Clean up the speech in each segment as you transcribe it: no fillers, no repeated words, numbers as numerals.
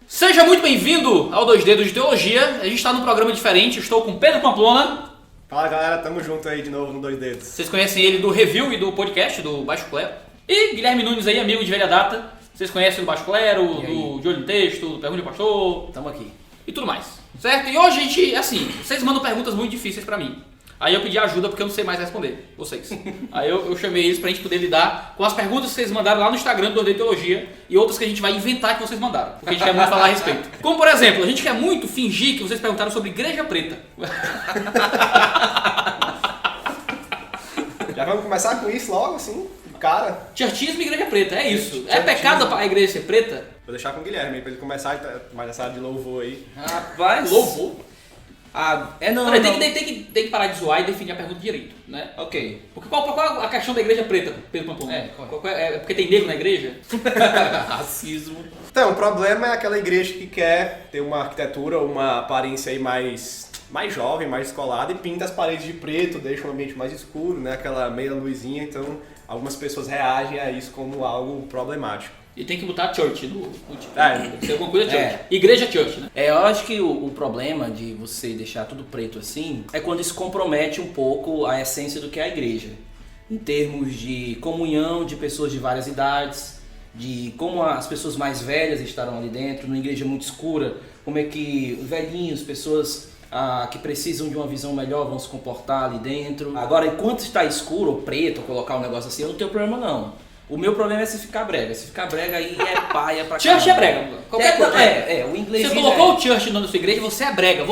Seja muito bem-vindo ao 2 Dedos de Teologia. A gente está num programa diferente. Estou com Pedro Pamplona. Fala galera, tamo junto aí de novo no 2 Dedos. Vocês conhecem ele do review e do podcast do Baixo Clero. E Guilherme Nunes aí, amigo de velha data. Vocês conhecem do Baixo Clero, do De Olho no Texto, do Pergunta ao Pastor. Tamo aqui. E tudo mais, certo? E hoje a gente, assim, vocês mandam perguntas muito difíceis pra mim. Aí eu pedi ajuda porque eu não sei mais responder, vocês. Aí eu chamei eles pra gente poder lidar com as perguntas que vocês mandaram lá no Instagram do 2 Dedos de Teologia e outras que a gente vai inventar que vocês mandaram, porque a gente quer muito falar a respeito. Como, por exemplo, a gente quer muito fingir que vocês perguntaram sobre Igreja Preta. Já vamos começar com isso logo, assim, cara. Churchismo e Igreja Preta, é isso. É pecado a igreja ser preta? Vou deixar com o Guilherme aí pra ele começar mais essa área de louvor aí. Rapaz. Louvor? Não. Tem que parar de zoar e definir a pergunta direito, né? Ok. Porque qual a questão da igreja preta, Pedro Pamplona? É porque tem negro na igreja? Racismo. Então, o problema é aquela igreja que quer ter uma arquitetura, uma aparência aí mais jovem, mais descolada e pinta as paredes de preto, deixa o ambiente mais escuro, né? Aquela meia luzinha, então algumas pessoas reagem a isso como algo problemático. E tem que botar church no título. Tem que ser alguma coisa church. É. Igreja church, né? Eu acho que o problema de você deixar tudo preto assim é quando isso compromete um pouco a essência do que é a igreja. Em termos de comunhão de pessoas de várias idades, de como as pessoas mais velhas estarão ali dentro, numa igreja muito escura, como é que velhinhos, pessoas que precisam de uma visão melhor vão se comportar ali dentro. Agora, enquanto está escuro ou preto, colocar um negócio assim, eu não tenho problema não. O meu problema é se ficar brega. Se ficar brega aí é paia pra caramba. Church é brega. Qualquer coisa. O inglês. Você colocou o church na sua igreja, você é brega,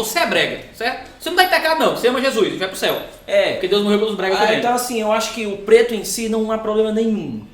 certo? Você não tá em pecado não, você ama Jesus, vai pro céu. Porque Deus morreu pelos bregas também. Então assim, eu acho que o preto em si não há problema nenhum.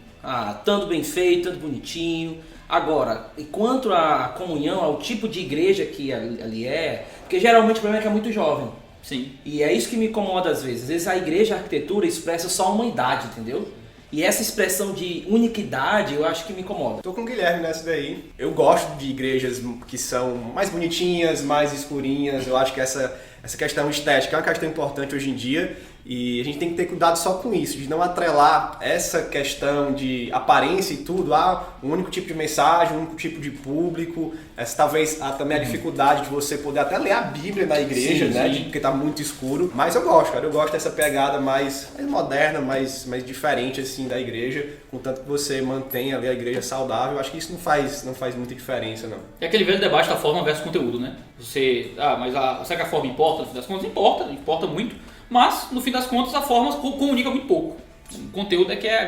Tanto bem feito, tanto bonitinho. Agora, enquanto a comunhão, ao tipo de igreja que ali é, porque geralmente o problema é que é muito jovem. Sim. E é isso que me incomoda às vezes. Às vezes a igreja, a arquitetura expressa só uma idade, entendeu? E essa expressão de unicidade eu acho que me incomoda. Tô com o Guilherme nessa daí. Eu gosto de igrejas que são mais bonitinhas, mais escurinhas. Eu acho que essa questão estética é uma questão importante hoje em dia. E a gente tem que ter cuidado só com isso, de não atrelar essa questão de aparência e tudo a um único tipo de mensagem, um único tipo de público. Essa talvez também a dificuldade de você poder até ler a Bíblia na igreja, sim, né? sim. Porque tá muito escuro. Mas eu gosto, cara. Eu gosto dessa pegada mais moderna, mais diferente assim da igreja. Contanto que você mantenha ali a igreja saudável. Eu acho que isso não faz muita diferença, não. É aquele velho debate da forma versus conteúdo, né? Será que a forma importa? No fim das contas, importa muito. Mas, no fim das contas, a forma comunica muito pouco. O conteúdo é que é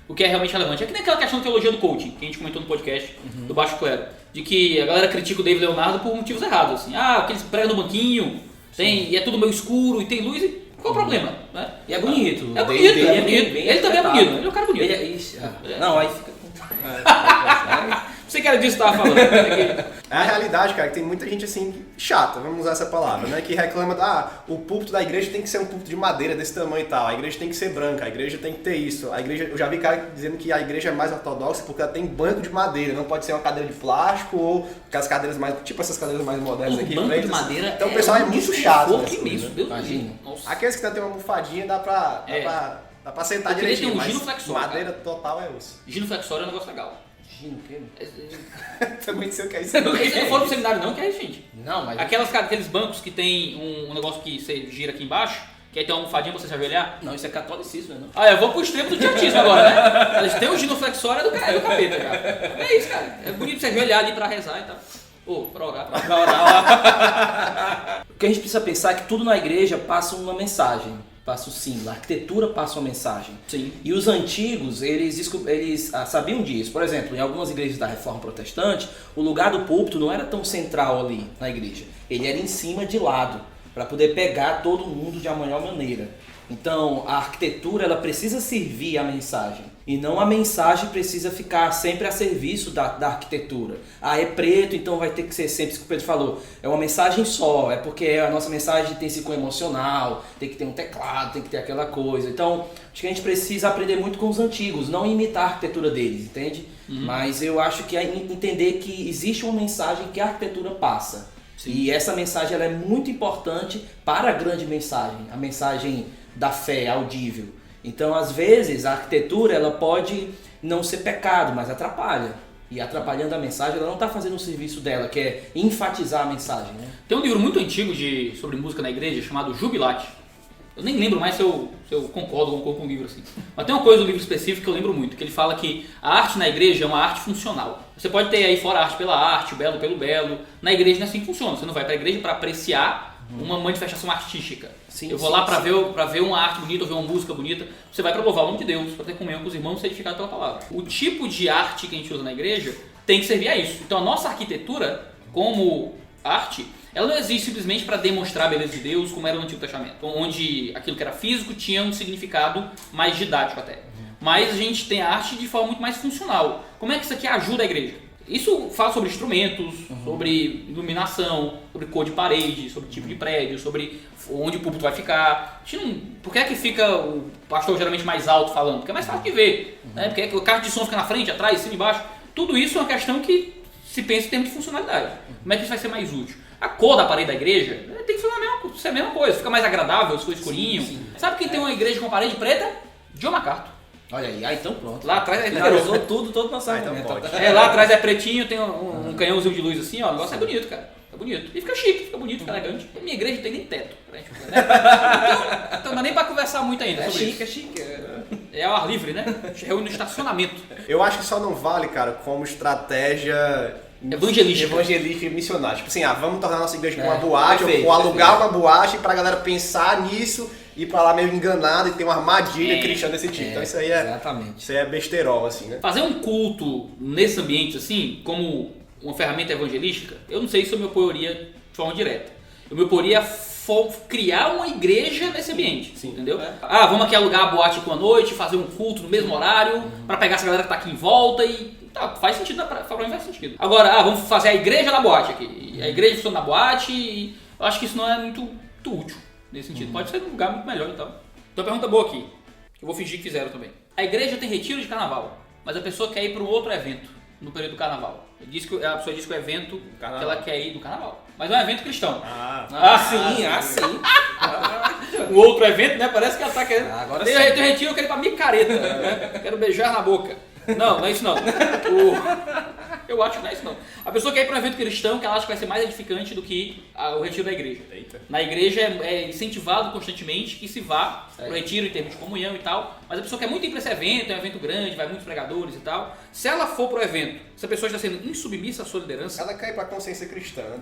o que é realmente relevante. É que nem aquela questão da teologia do coaching, que a gente comentou no podcast do Baixo Clero. De que a galera critica o David Leonardo por motivos errados. Assim, aqueles pregam no banquinho, e é tudo meio escuro e tem luz. E qual o problema? Né? E é bonito. É bonito. Ele também é bonito. Ele é um cara bonito. Não, aí fica... Você que era disso que estava falando. É a realidade, cara, que tem muita gente assim, chata, vamos usar essa palavra, né? Que reclama, o púlpito da igreja tem que ser um púlpito de madeira desse tamanho e tal, a igreja tem que ser branca, a igreja tem que ter isso. A igreja, eu já vi cara dizendo que a igreja é mais ortodoxa porque ela tem banco de madeira, não pode ser uma cadeira de plástico ou aquelas cadeiras mais, tipo essas cadeiras mais modernas aqui. Banco de madeira. Então o pessoal é muito chato. Imagina. Aqueles que tem uma almofadinha dá pra sentar direitinho, mas madeira total é osso. Ginoflexório é um negócio legal. Gino, o quê? Também sei o que é isso. Você não for pro seminário não, que é isso, gente. Não, mas... Aqueles bancos que tem um negócio que você gira aqui embaixo, que aí tem uma almofadinha pra você se ajoelhar. Não, isso é catolicismo, né? Eu vou pro extremo do dietismo agora, né? Eles têm o ginoflexório do capeta, cara. É isso, cara. É bonito você ajoelhar ali pra rezar e tal. Pra orar. O que a gente precisa pensar é que tudo na igreja passa uma mensagem. Passa o símbolo, a arquitetura passa uma mensagem. Sim. E os antigos, eles sabiam disso. Por exemplo, em algumas igrejas da Reforma Protestante, o lugar do púlpito não era tão central ali na igreja. Ele era em cima, de lado, para poder pegar todo mundo de uma melhor maneira. Então, a arquitetura ela precisa servir a mensagem. E não a mensagem precisa ficar sempre a serviço da arquitetura. É preto, então vai ter que ser sempre isso que o Pedro falou. É uma mensagem só, é porque a nossa mensagem tem que ser emocional, tem que ter um teclado, tem que ter aquela coisa. Então, acho que a gente precisa aprender muito com os antigos, não imitar a arquitetura deles, entende? Mas eu acho que é entender que existe uma mensagem que a arquitetura passa. Sim. E essa mensagem ela é muito importante para a grande mensagem, a mensagem da fé audível. Então, às vezes, a arquitetura ela pode não ser pecado, mas atrapalha. e atrapalhando a mensagem, ela não está fazendo o serviço dela, que é enfatizar a mensagem, né? Tem um livro muito antigo sobre música na igreja chamado Jubilate. Eu nem lembro mais se eu concordo com o livro assim. Mas tem uma coisa do livro específico que eu lembro muito, que ele fala que a arte na igreja é uma arte funcional. Você pode ter aí fora a arte pela arte, o belo pelo belo. Na igreja não é assim que funciona. Você não vai para a igreja para apreciar uma manifestação artística. Sim, eu vou lá para ver uma arte bonita, ou ver uma música bonita. Você vai para louvar o nome de Deus, para ter comunhão com os irmãos e ser edificado pela palavra. O tipo de arte que a gente usa na igreja tem que servir a isso. Então a nossa arquitetura, como arte, ela não existe simplesmente para demonstrar a beleza de Deus, como era no Antigo Testamento, onde aquilo que era físico tinha um significado mais didático até. Mas a gente tem a arte de forma muito mais funcional. Como é que isso aqui ajuda a igreja? Isso fala sobre instrumentos, sobre iluminação, sobre cor de parede, sobre tipo de prédio, sobre onde o púlpito vai ficar. Por que é que fica o pastor geralmente mais alto falando? Porque é mais fácil de ver. Né? Porque o carro de som fica na frente, atrás, cima e embaixo. Tudo isso é uma questão que se pensa em termos de funcionalidade. Como é que isso vai ser mais útil? A cor da parede da igreja tem que ser a mesma coisa, fica mais agradável, se for escurinho. Sim. Sabe quem tem uma igreja com parede preta? John MacArthur. Olha aí, então pronto. Lá atrás Finalizou todo o nosso argumento. Então pode. lá atrás é pretinho, tem um canhãozinho de luz assim, ó. O negócio é bonito, cara. É bonito. E fica chique, fica bonito, fica elegante. A minha igreja não tem nem teto. Né? Então não dá nem pra conversar muito ainda. É sobre chique, isso. é chique. É ao ar livre, né? A gente reúne no estacionamento. Eu acho que só não vale, cara, como estratégia evangelística e missionária. Tipo assim, vamos tornar nossa igreja com uma boate, ou alugar uma boate pra galera pensar nisso e ir pra lá meio enganado e ter uma armadilha cristã desse tipo. Então isso aí exatamente. Isso aí é besterol, assim, né? Fazer um culto nesse ambiente assim, como uma ferramenta evangelística, eu não sei se eu me oporia de forma direta. Eu me oporia a criar uma igreja nesse ambiente, entendeu? Vamos aqui alugar a boate aqui uma noite, fazer um culto no mesmo horário, pra pegar essa galera que tá aqui em volta e... Tá, faz sentido, pra mim faz sentido. Agora, vamos fazer a igreja da boate aqui. A igreja funciona na boate e eu acho que isso não é muito útil nesse sentido. Pode ser um lugar muito melhor e tal. Então, pergunta boa aqui, que eu vou fingir que fizeram também. A igreja tem retiro de carnaval, mas a pessoa quer ir para um outro evento no período do carnaval. A pessoa diz que o evento que ela quer ir do carnaval. Mas é um evento cristão. Sim. Um outro evento, né? Parece que ela tá querendo. Agora tem retiro, eu quero ir pra micareta. Né? Quero beijar na boca. Não é isso não. Eu acho que não é isso não. A pessoa quer ir para um evento cristão que ela acha que vai ser mais edificante do que o retiro da igreja. Eita. Na igreja é incentivado constantemente que se vá para o retiro em termos de comunhão e tal, mas a pessoa quer muito ir para esse evento, é um evento grande, vai muitos pregadores e tal. Se ela for para o evento, se a pessoa está sendo insubmissa à sua liderança... Ela quer ir pra consciência cristã, né?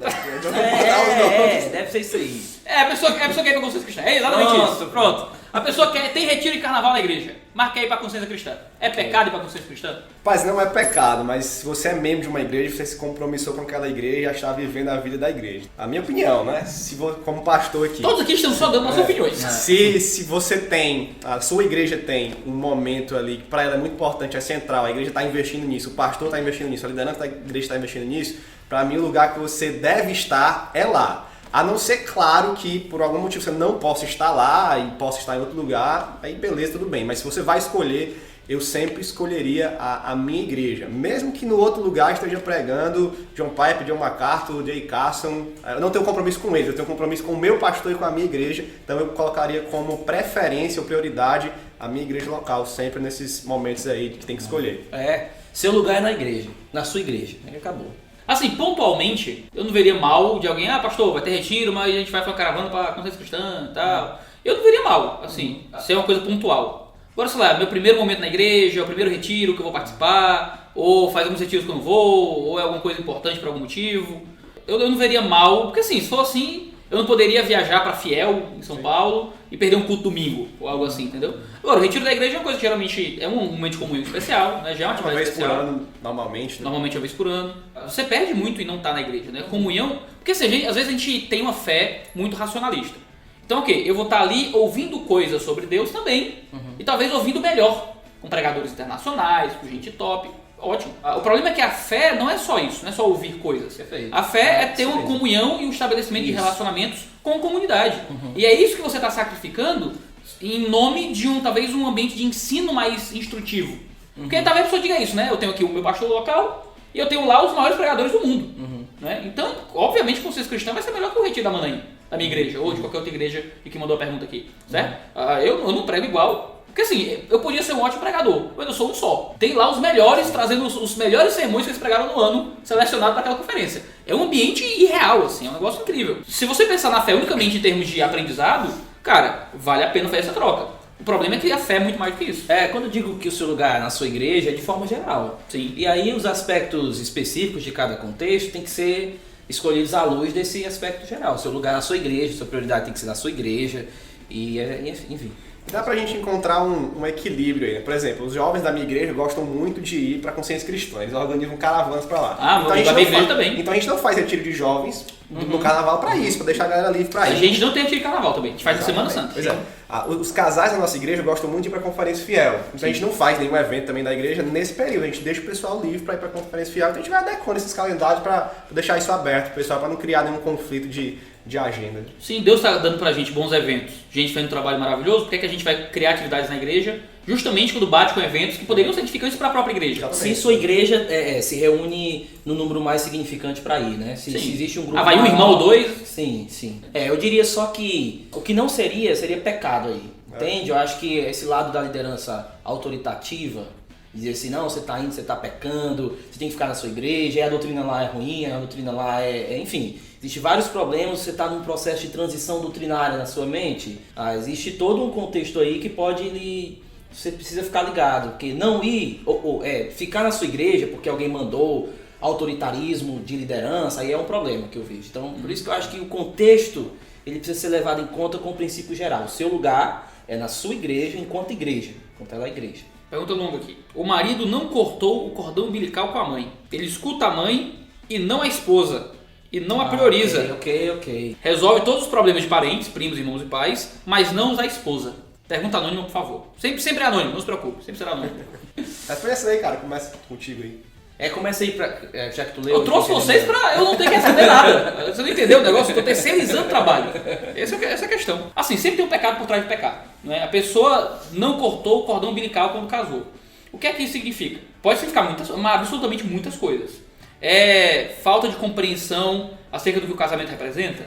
Deve ser isso aí. A pessoa quer ir para a consciência cristã. É exatamente isso. Pronto. A pessoa tem retiro de carnaval na igreja, mas quer ir para a consciência cristã. É pecado ir para a consciência cristã? Rapaz, não é pecado, mas se você é membro de uma igreja, você se compromissou com aquela igreja e já está vivendo a vida da igreja. A minha opinião, né? Como pastor aqui. Todos aqui estamos só dando nossas opiniões. Se você tem, a sua igreja tem um momento ali que para ela é muito importante, é central, a igreja está investindo nisso, o pastor está investindo nisso, a liderança da igreja está investindo nisso, para mim o lugar que você deve estar é lá. A não ser, claro, que por algum motivo você não possa estar lá e possa estar em outro lugar, aí beleza, tudo bem. Mas se você vai escolher, eu sempre escolheria a minha igreja. Mesmo que no outro lugar esteja pregando John Piper, John MacArthur, Jay Carson. Eu não tenho compromisso com eles, eu tenho compromisso com o meu pastor e com a minha igreja. Então eu colocaria como preferência ou prioridade a minha igreja local, sempre nesses momentos aí que tem que escolher. Seu lugar é na igreja, na sua igreja. Aí acabou. Assim, pontualmente, eu não veria mal de alguém, pastor, vai ter retiro, mas a gente vai para uma caravana para a consciência cristã e tal. Eu não veria mal, assim, ser uma coisa pontual. Agora, sei lá, meu primeiro momento na igreja, o primeiro retiro que eu vou participar, ou faz alguns retiros que eu não vou, ou é alguma coisa importante por algum motivo. Eu não veria mal, porque assim, se for assim, eu não poderia viajar para Fiel, em São Paulo, e perder um culto domingo, ou algo assim, entendeu? Agora, o retiro da igreja é uma coisa que geralmente é um momento de comunhão especial, né? Já é uma atividade especial. Uma vez por ano, normalmente. Né? Normalmente uma vez por ano. Você perde muito em não estar na igreja, né? Comunhão, porque assim, às vezes a gente tem uma fé muito racionalista. Então, ok, eu vou estar ali ouvindo coisas sobre Deus também, e talvez ouvindo melhor, com pregadores internacionais, com gente top. Ótimo. O problema é que a fé não é só isso, não é só ouvir coisas. Perfeito. A fé é ter uma comunhão e um estabelecimento de relacionamentos com a comunidade. E é isso que você está sacrificando em nome de talvez um ambiente de ensino mais instrutivo. Porque talvez a pessoa diga isso, né? Eu tenho aqui o meu pastor local e eu tenho lá os maiores pregadores do mundo. Né? Então, obviamente, com vocês cristãos vai ser melhor que o retiro da Manaim, da minha igreja, ou de qualquer outra igreja que mandou a pergunta aqui. Certo? Eu não prego igual. Porque assim, eu podia ser um ótimo pregador, mas eu sou um só. Tem lá os melhores, trazendo os melhores sermões que eles pregaram no ano, selecionados para aquela conferência. É um ambiente irreal, assim, é um negócio incrível. Se você pensar na fé unicamente em termos de aprendizado, cara, vale a pena fazer essa troca. O problema é que a fé é muito mais do que isso. Quando eu digo que o seu lugar é na sua igreja, é de forma geral. Sim. E aí os aspectos específicos de cada contexto tem que ser escolhidos à luz desse aspecto geral. Seu lugar é na sua igreja, sua prioridade tem que ser na sua igreja, e enfim. Dá pra gente encontrar um equilíbrio aí, né? Por exemplo, os jovens da minha igreja gostam muito de ir pra consciência cristã, eles organizam caravanas pra lá. Então a gente não faz retiro de jovens no carnaval pra isso, pra deixar a galera livre pra ir. A gente não tem retiro de carnaval também, a gente faz na Semana Santa. Pois é. Os casais da nossa igreja gostam muito de ir pra Conferência Fiel, então a gente não faz nenhum evento também da igreja nesse período, a gente deixa o pessoal livre pra ir pra Conferência Fiel, então a gente vai adequando esses calendários pra deixar isso aberto pro pessoal, pra não criar nenhum conflito de agenda. Sim, Deus está dando pra gente bons eventos, gente fazendo um trabalho maravilhoso, por que a gente vai criar atividades na igreja justamente quando bate com eventos que poderiam ser edificantes para a própria igreja? Se sua igreja se reúne no número mais significante para ir, né? Se existe um grupo... vai um irmão ou dois? Sim. Eu diria só que o que não seria pecado aí, entende? Eu acho que esse lado da liderança autoritativa, dizer assim, não, você está indo, você está pecando, você tem que ficar na sua igreja, a doutrina lá é ruim, a doutrina lá enfim... Existem vários problemas, você está num processo de transição doutrinária na sua mente. Existe todo um contexto aí que você precisa ficar ligado. Porque não ir, ficar na sua igreja porque alguém mandou, autoritarismo de liderança, aí é um problema que eu vejo. Então, por isso que eu acho que o contexto ele precisa ser levado em conta com o princípio geral. O seu lugar é na sua igreja enquanto ela é igreja. Pergunta longa aqui. O marido não cortou o cordão umbilical com a mãe. Ele escuta a mãe e não a esposa. E não a prioriza. Ok. Resolve todos os problemas de parentes, primos, irmãos e pais, mas não os da esposa. Pergunta anônima, por favor. Sempre é anônimo, não se preocupe. Sempre será anônimo. Mas foi essa aí, cara. Começa contigo aí. Começa aí, já que tu leu... Eu trouxe vocês pra eu não ter que responder nada. Você não entendeu o negócio? Eu tô terceirizando o trabalho. Essa é a questão. Assim, sempre tem um pecado por trás de pecado. Né? A pessoa não cortou o cordão umbilical quando casou. O que é que isso significa? Pode significar absolutamente muitas coisas. É falta de compreensão acerca do que o casamento representa?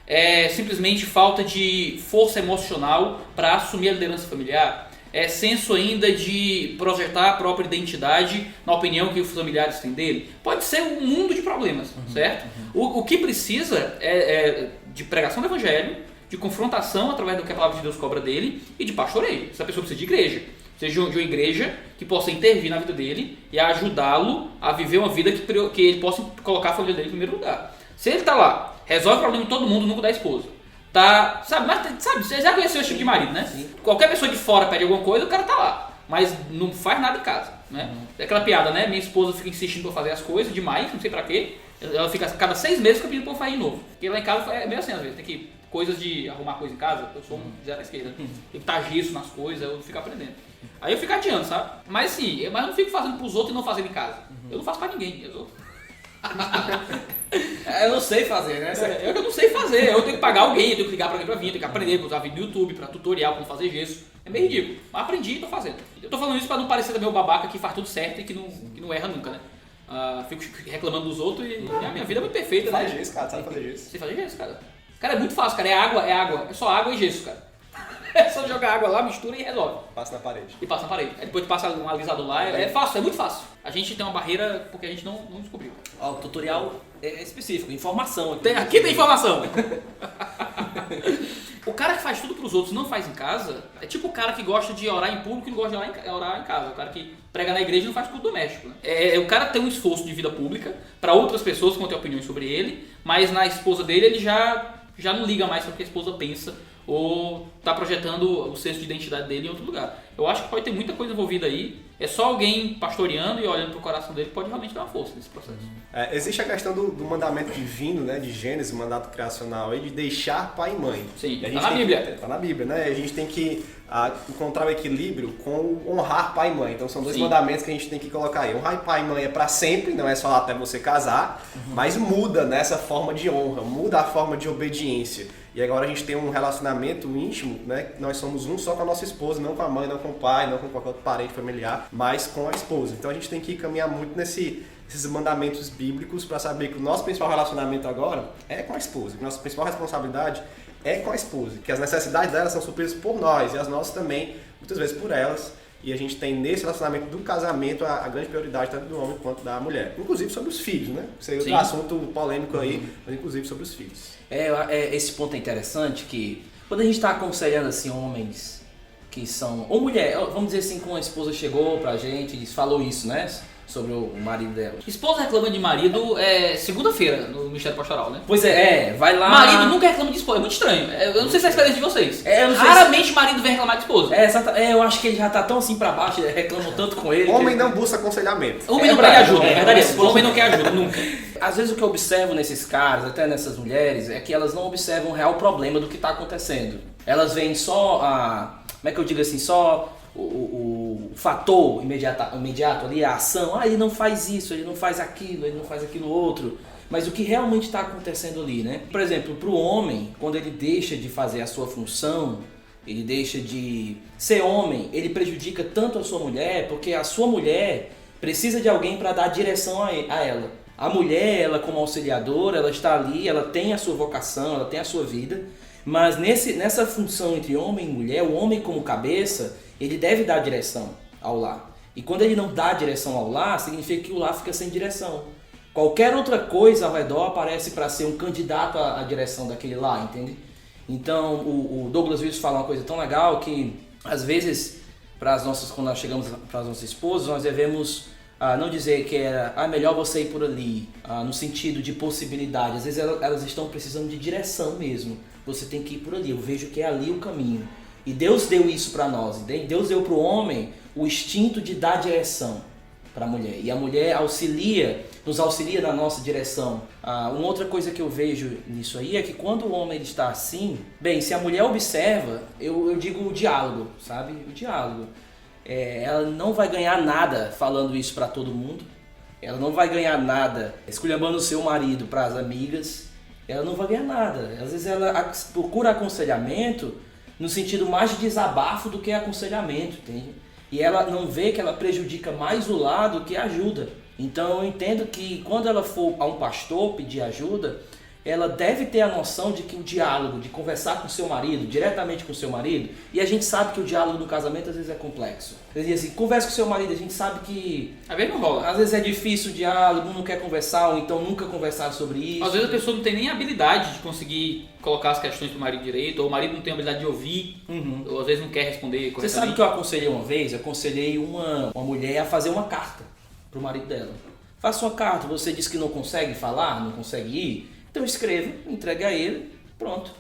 É simplesmente falta de força emocional para assumir a liderança familiar? É senso ainda de projetar a própria identidade na opinião que os familiares têm dele? Pode ser um mundo de problemas, certo? O que precisa é de pregação do evangelho, de confrontação através do que a palavra de Deus cobra dele e de pastoreio. Essa pessoa precisa de igreja. Seja de uma igreja que possa intervir na vida dele e ajudá-lo a viver uma vida que ele possa colocar a família dele em primeiro lugar. Se ele está lá, resolve o problema de todo mundo, nunca da esposa. Você já conheceu esse tipo de marido, né? Sim. Qualquer pessoa de fora pede alguma coisa, o cara tá lá. Mas não faz nada em casa, né? É aquela piada, né? Minha esposa fica insistindo pra fazer as coisas demais, não sei pra quê. Ela fica cada 6 meses pedindo pra eu fazer de novo. Porque lá em casa é meio assim às vezes, tem que coisas de arrumar coisa em casa, eu sou um zero à esquerda. Tem que estar gesso nas coisas, eu fico aprendendo. Aí eu fico adiando, sabe? Mas sim, eu não fico fazendo pros outros e não fazendo em casa. Eu não faço pra ninguém. Eu não sei fazer, né? Eu não sei fazer, eu tenho que pagar alguém, eu tenho que ligar pra alguém pra vir, eu tenho que aprender, usar vídeo no YouTube, pra tutorial, como fazer gesso. É meio ridículo, mas aprendi e tô fazendo. Eu tô falando isso pra não parecer também o babaca que faz tudo certo e que não erra nunca, né? Fico reclamando dos outros e a minha vida é muito perfeita, né? Faz gesso, cara, sabe fazer gesso. Você faz gesso, cara. Cara, é muito fácil, cara, é água, é só água e gesso, cara. É só jogar água lá, mistura e resolve. Passa na parede. E passa na parede. Aí depois passa um alisador lá, é fácil, é muito fácil. A gente tem uma barreira porque a gente não descobriu. O tutorial é específico, informação. Aqui tem informação! O cara que faz tudo pros outros e não faz em casa, é tipo o cara que gosta de orar em público e não gosta de orar em casa. O cara que prega na igreja e não faz culto doméstico. Né? O cara tem um esforço de vida pública para outras pessoas que vão ter opiniões sobre ele, mas na esposa dele ele já não liga mais para o que a esposa pensa ou está projetando o senso de identidade dele em outro lugar. Eu acho que pode ter muita coisa envolvida aí. É só alguém pastoreando e olhando pro coração dele que pode realmente dar uma força nesse processo. Existe a questão do mandamento divino, né, de Gênesis, mandato criacional, aí, de deixar pai e mãe. Sim, tá na Bíblia. Tá na Bíblia, né? A gente tem que encontrar o equilíbrio com honrar pai e mãe. Então são dois Sim. mandamentos que a gente tem que colocar aí. Honrar pai e mãe é para sempre, não é só até você casar, mas muda nessa forma de honra, muda a forma de obediência. E agora a gente tem um relacionamento íntimo, né? Nós somos um só com a nossa esposa, não com a mãe, não com o pai, não com qualquer outro parente familiar, mas com a esposa. Então a gente tem que caminhar muito nesses mandamentos bíblicos para saber que o nosso principal relacionamento agora é com a esposa, que a nossa principal responsabilidade é com a esposa, que as necessidades dela são supridas por nós e as nossas também muitas vezes por elas. E a gente tem nesse relacionamento do casamento a grande prioridade tanto do homem quanto da mulher. Inclusive sobre os filhos, né? Isso é um assunto polêmico aí, mas inclusive sobre os filhos. Esse ponto é interessante que quando a gente está aconselhando assim homens que são, ou mulher, vamos dizer assim, como a esposa chegou pra gente e falou isso, né? Sobre o marido dela. Esposa reclama de marido segunda-feira no Ministério Pastoral, né? Pois vai lá... Marido nunca reclama de esposa, é muito estranho. Eu não sei se é a experiência de vocês. Raramente marido vem reclamar de esposa. Eu acho que ele já tá tão assim pra baixo, reclamam tanto com ele. Homem não busca aconselhamento. Homem não quer ajuda, é verdade. Homem não quer ajuda, nunca. Às vezes o que eu observo nesses caras, até nessas mulheres, é que elas não observam o real problema do que tá acontecendo. Elas veem só como é que eu digo assim, só o fator imediato ali, a ação. Ele não faz isso, ele não faz aquilo outro. Mas o que realmente está acontecendo ali, né? Por exemplo, para o homem, quando ele deixa de fazer a sua função, ele deixa de ser homem, ele prejudica tanto a sua mulher, porque a sua mulher precisa de alguém para dar direção a ela. A mulher, ela como auxiliadora, ela está ali, ela tem a sua vocação, ela tem a sua vida, mas nessa função entre homem e mulher, o homem como cabeça, ele deve dar direção ao lar. E quando ele não dá direção ao lar, significa que o lar fica sem direção. Qualquer outra coisa ao redor aparece para ser um candidato à direção daquele lar, entende? Então, o Douglas Wilson fala uma coisa tão legal que, às vezes, quando nós chegamos para as nossas esposas, nós devemos não dizer que é melhor você ir por ali, no sentido de possibilidade. Às vezes elas estão precisando de direção mesmo. Você tem que ir por ali, eu vejo que é ali o caminho. E Deus deu isso para nós, entende? Deus deu para o homem o instinto de dar direção para a mulher. E a mulher nos auxilia na nossa direção. Uma outra coisa que eu vejo nisso aí é que quando o homem ele está assim, se a mulher observa, eu digo o diálogo, sabe? O diálogo. Ela não vai ganhar nada falando isso para todo mundo. Ela não vai ganhar nada esculhambando o seu marido para as amigas. Ela não vai ganhar nada. Às vezes ela procura aconselhamento no sentido mais de desabafo do que aconselhamento, entende? E ela não vê que ela prejudica mais o lar do que ajuda. Então eu entendo que quando ela for a um pastor pedir ajuda, ela deve ter a noção de que o diálogo, de conversar com seu marido, diretamente com seu marido, e a gente sabe que o diálogo no casamento às vezes é complexo. Quer dizer assim, conversa com seu marido, a gente sabe que às vezes não rola. Às vezes é difícil o diálogo, não quer conversar, ou então nunca conversar sobre isso. Às vezes a pessoa não tem nem habilidade de conseguir colocar as questões pro marido direito, ou o marido não tem habilidade de ouvir, ou às vezes não quer responder corretamente. Você sabe o que eu aconselhei uma vez? Eu aconselhei uma mulher a fazer uma carta pro marido dela. Faça uma carta, você disse que não consegue falar, não consegue ir, então escreva, entregue a ele, pronto.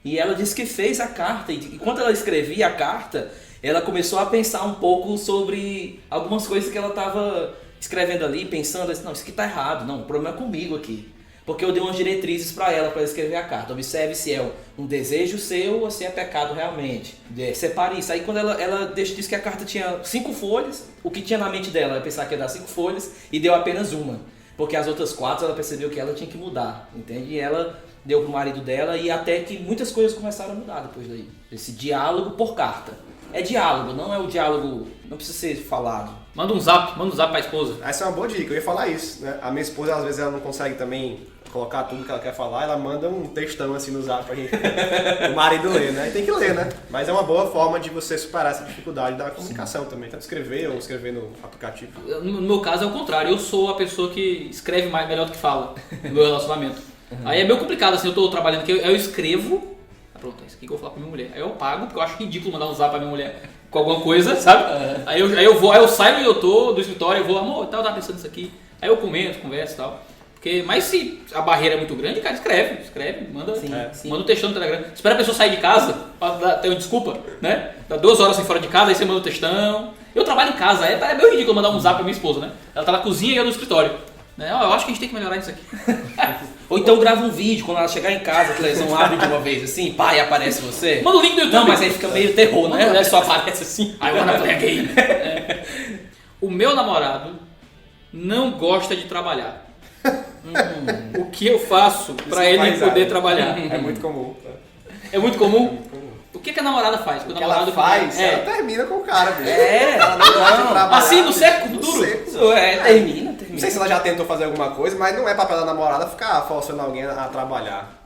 E ela disse que fez a carta, e enquanto ela escrevia a carta, ela começou a pensar um pouco sobre algumas coisas que ela estava escrevendo ali, pensando assim, não, isso aqui está errado, não, o problema é comigo aqui. Porque eu dei umas diretrizes para ela escrever a carta. Observe se é um desejo seu ou se é pecado realmente. Separe isso. Aí quando ela disse que a carta tinha 5 folhas, o que tinha na mente dela era pensar que ia dar 5 folhas e deu apenas uma. Porque as outras 4 ela percebeu que ela tinha que mudar, entende? E ela deu pro marido dela e até que muitas coisas começaram a mudar depois daí. Esse diálogo por carta. É diálogo, não é o diálogo, não precisa ser falado. Manda um zap pra esposa. Essa é uma boa dica, eu ia falar isso, né? A minha esposa, às vezes, ela não consegue também colocar tudo que ela quer falar, ela manda um textão assim no zap pra gente, o marido ler, né? E tem que ler, né? Mas é uma boa forma de você superar essa dificuldade da comunicação também, tanto escrever ou escrever no aplicativo. No meu caso é o contrário, eu sou a pessoa que escreve melhor do que fala no meu relacionamento. Aí é meio complicado, assim, eu tô trabalhando aqui, eu escrevo, pronto, é isso aqui que eu vou falar pra minha mulher. Aí eu pago, porque eu acho ridículo mandar um zap pra minha mulher com alguma coisa, sabe? Aí eu saio e eu tô do escritório, eu vou, amor, eu tava pensando nisso aqui. Aí eu comento, converso e tal. Mas se a barreira é muito grande, cara, escreve, manda um textão no Telegram. Espera a pessoa sair de casa, pra ter uma desculpa, né? Dá 2 horas assim fora de casa, aí você manda um textão. Eu trabalho em casa, é meio ridículo mandar um zap pra minha esposa, né? Ela tá na cozinha e eu no escritório. Né? Eu acho que a gente tem que melhorar isso aqui. Ou então grava um vídeo, quando ela chegar em casa, a televisão abre de uma vez assim, pá, e aparece você. Manda o link do YouTube. Não, mas aí fica meio terror, né? Ela só aparece assim. I wanna play a game. O meu namorado não gosta de trabalhar. O que eu faço pra ele poder trabalhar? É muito comum. É muito comum? O que a namorada faz? O que ela faz, ela termina com o cara, bicho. Ela não gosta de trabalhar. Assim, no seco, no duro? Termina. Não sei se ela já tentou fazer alguma coisa, mas não é papel da namorada ficar forçando alguém a trabalhar.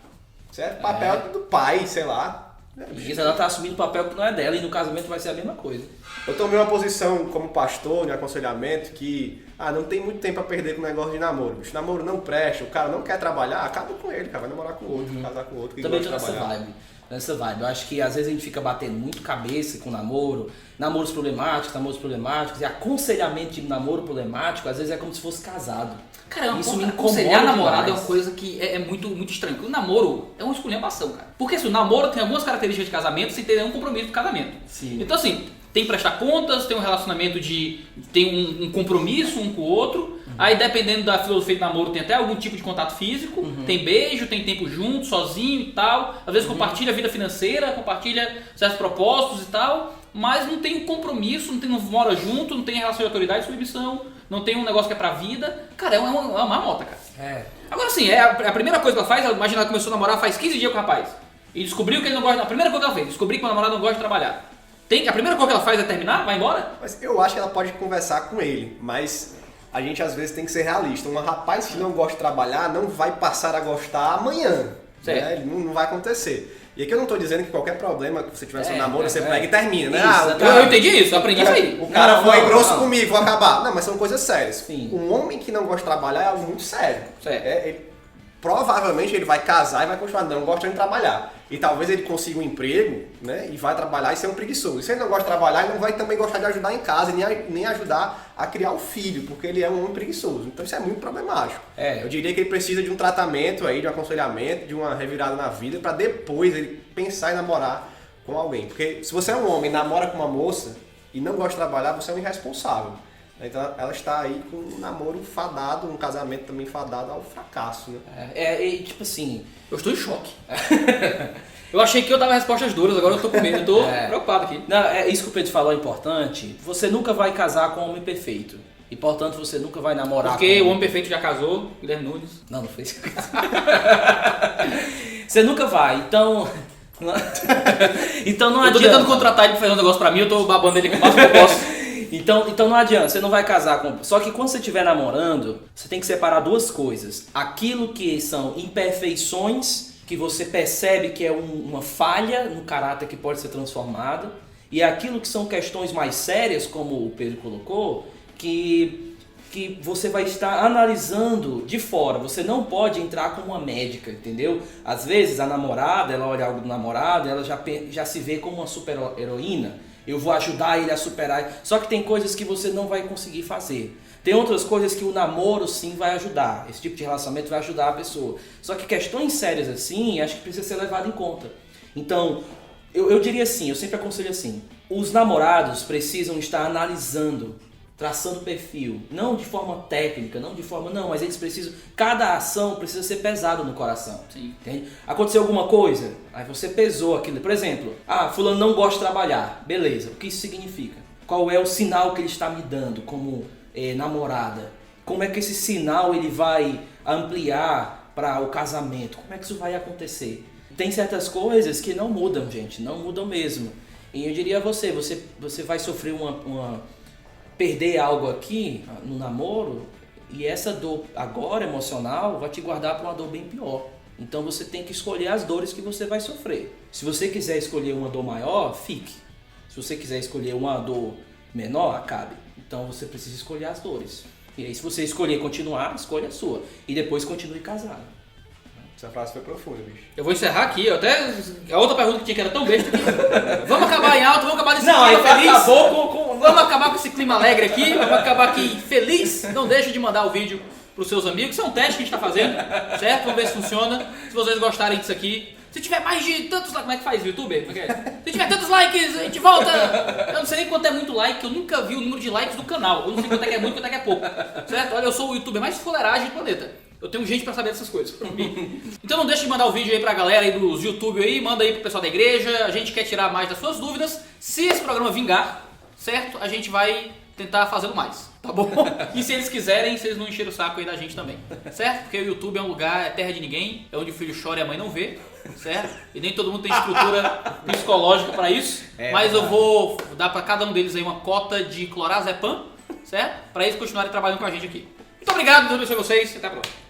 Isso é papel do pai, sei lá. E ela tá assumindo um papel que não é dela e no casamento vai ser a mesma coisa. Eu tomei uma posição como pastor, de aconselhamento, que não tem muito tempo a perder com o negócio de namoro. Bicho, namoro não presta, o cara não quer trabalhar, acaba com ele, cara, vai namorar com outro, casar com outro que Também gosta tô de nessa trabalhar. vibe. Eu acho que às vezes a gente fica batendo muito cabeça com namoros problemáticos, e aconselhamento de namoro problemático, às vezes é como se fosse casado. Cara, Isso me aconselhar incomoda namorado é demais. uma coisa que é muito, muito estranha. Porque o namoro é uma esculhambação, cara. Porque assim, o namoro tem algumas características de casamento sem ter nenhum compromisso de casamento. Sim. Então assim, tem que prestar contas, tem um relacionamento tem um compromisso um com o outro. Aí dependendo da filosofia de namoro tem até algum tipo de contato físico, tem beijo, tem tempo junto, sozinho e tal. Às vezes compartilha a vida financeira, compartilha certos propósitos e tal. Mas não tem um compromisso, não mora junto, não tem relação de autoridade e submissão, não tem um negócio que é pra vida. Cara, é uma marmota, cara. É. Agora sim, a primeira coisa que ela faz, imagina, ela começou a namorar faz 15 dias com o rapaz. E descobriu que ele não gosta. A primeira coisa que ela fez, descobri que o namorado não gosta de trabalhar. A primeira coisa que ela faz é terminar? Vai embora? Mas eu acho que ela pode conversar com ele, mas a gente às vezes tem que ser realista. Um rapaz que não gosta de trabalhar não vai passar a gostar amanhã. Certo. Né? Não vai acontecer. E aqui eu não tô dizendo que qualquer problema que você tiver no namoro, você é. pega e termina, né? Isso, Eu entendi isso, eu aprendi isso aí. O cara foi grosso não. comigo, vou acabar. Não, mas são coisas sérias. Sim. Um homem que não gosta de trabalhar é algo muito sério. Certo. Provavelmente ele vai casar e vai continuar não gostando de trabalhar. E talvez ele consiga um emprego, né? E vai trabalhar e ser um preguiçoso. E se ele não gosta de trabalhar, ele não vai também gostar de ajudar em casa, nem ajudar a criar o filho, porque ele é um homem preguiçoso. Então isso é muito problemático. Eu diria que ele precisa de um tratamento aí, de um aconselhamento, de uma revirada na vida, para depois ele pensar em namorar com alguém. Porque se você é um homem e namora com uma moça e não gosta de trabalhar, você é um irresponsável. Então ela está aí com um namoro fadado, um casamento também fadado ao fracasso, né? Tipo assim, Eu estou em choque. Eu achei que eu dava respostas duras, agora eu tô com medo, eu tô preocupado aqui. não, isso que o Pedro falou é importante. Você nunca vai casar com um homem perfeito. E portanto você nunca vai namorar Porque com o homem perfeito já casou, Guilherme Nunes. Não foi isso. Você nunca vai, então. Então não Eu tô adianta. tentando contratar ele pra fazer um negócio pra mim, eu tô babando ele com o máximo que eu posso. Então não adianta, você não vai casar com. Só que quando você estiver namorando, você tem que separar duas coisas. Aquilo que são imperfeições, que você percebe que é uma falha no caráter que pode ser transformada, e aquilo que são questões mais sérias, como o Pedro colocou, que você vai estar analisando de fora. Você não pode entrar como uma médica, entendeu? Às vezes a namorada, ela olha algo do namorado, ela já se vê como uma super heroína. Eu vou ajudar ele a superar. Só que tem coisas que você não vai conseguir fazer. Tem outras coisas que o namoro sim vai ajudar. Esse tipo de relacionamento vai ajudar a pessoa. Só que questões sérias assim, acho que precisa ser levado em conta. Então, eu diria assim, eu sempre aconselho assim. Os namorados precisam estar analisando, traçando perfil. Não de forma técnica, mas eles precisam... Cada ação precisa ser pesada no coração. Sim. Entende? Aconteceu alguma coisa, aí você pesou aquilo. Por exemplo, fulano não gosta de trabalhar. Beleza, o que isso significa? Qual é o sinal que ele está me dando como namorada? Como é que esse sinal ele vai ampliar para o casamento? Como é que isso vai acontecer? Tem certas coisas que não mudam, gente, não mudam mesmo. E eu diria a você vai sofrer perder algo aqui no namoro, e essa dor agora emocional vai te guardar para uma dor bem pior. Então você tem que escolher as dores que você vai sofrer. Se você quiser escolher uma dor maior, fique. Se você quiser escolher uma dor menor, acabe. Então você precisa escolher as dores. E aí se você escolher continuar, escolha a sua. E depois continue casado. Essa frase foi profunda, bicho. Eu vou encerrar aqui, a outra pergunta que tinha que era tão besta aqui. Vamos acabar em alto, vamos acabar nesse clima feliz. Vamos acabar com esse clima alegre aqui, vamos acabar aqui feliz. Não deixe de mandar o vídeo pros seus amigos, isso é um teste que a gente tá fazendo, certo? Vamos ver se funciona. Se vocês gostarem disso aqui. Se tiver mais de tantos likes, como é que faz, youtuber? Se tiver tantos likes, a gente volta! Eu não sei nem quanto é muito like, eu nunca vi o número de likes do canal. Eu não sei quanto é que é muito, quanto é que é pouco. Certo? Olha, eu sou o youtuber mais fuleiragem do planeta. Eu tenho gente pra saber dessas coisas. Então não deixe de mandar o vídeo aí pra galera aí dos YouTube aí, manda aí pro pessoal da igreja, a gente quer tirar mais das suas dúvidas. Se esse programa vingar, certo? A gente vai tentar fazê-lo mais, tá bom? E se eles quiserem, se eles não encherem o saco aí da gente também, certo? Porque o YouTube é um lugar, é terra de ninguém, é onde o filho chora e a mãe não vê, certo? E nem todo mundo tem estrutura psicológica pra isso, mas eu vou dar pra cada um deles aí uma cota de clorazepam, certo? Pra eles continuarem trabalhando com a gente aqui. Muito obrigado, Deus abençoe vocês, até a próxima.